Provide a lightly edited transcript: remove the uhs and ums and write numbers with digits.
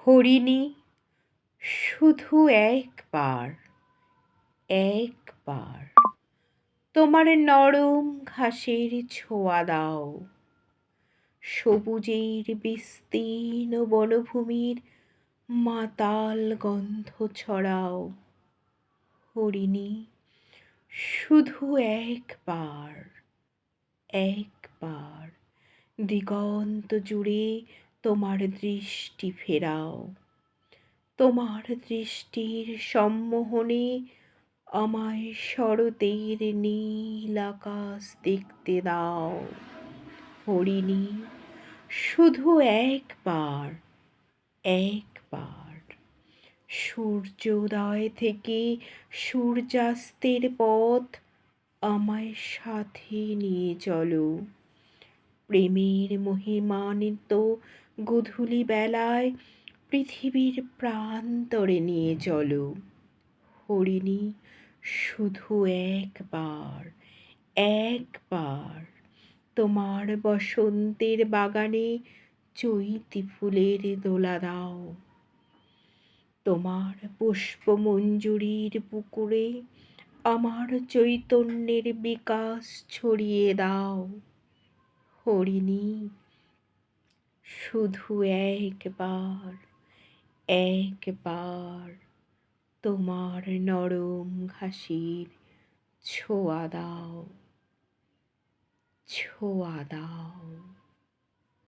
হরিণী, শুধু একবার, একবার তোমার নরম ঘাসের ছোঁয়া দাও, সবুজের বিস্তীর্ণ বনভূমির মাতাল গন্ধ ছড়াও। হরিণী, শুধু একবার, একবার দিগন্ত জুড়ে তোমার দৃষ্টি ফেরাও। তোমার দৃষ্টির সম্মোহনে আমায় শরতের নীল আকাশ দেখতে দাও। হরিণী, শুধু একবার, একবার সূর্যোদয় থেকে সূর্যাস্তের পথ আমায় সাথে নিয়ে চলো। প্রেমের মহিমান্বিত গোধূলি বেলায় পৃথিবীর প্রান্তরে নিয়ে চলো। হরিণী, শুধু একবার, একবার তোমার বসন্তের বাগানে চৈতি ফুলের দোলা দাও। তোমার পুষ্পমঞ্জুরির পুকুরে আমার চৈতন্যের বিকাশ ছড়িয়ে দাও। হরিণী, শুধু একবার, একবার তোমার নরম ঘাসের ছোঁয়া দাও, ছোঁয়া দাও।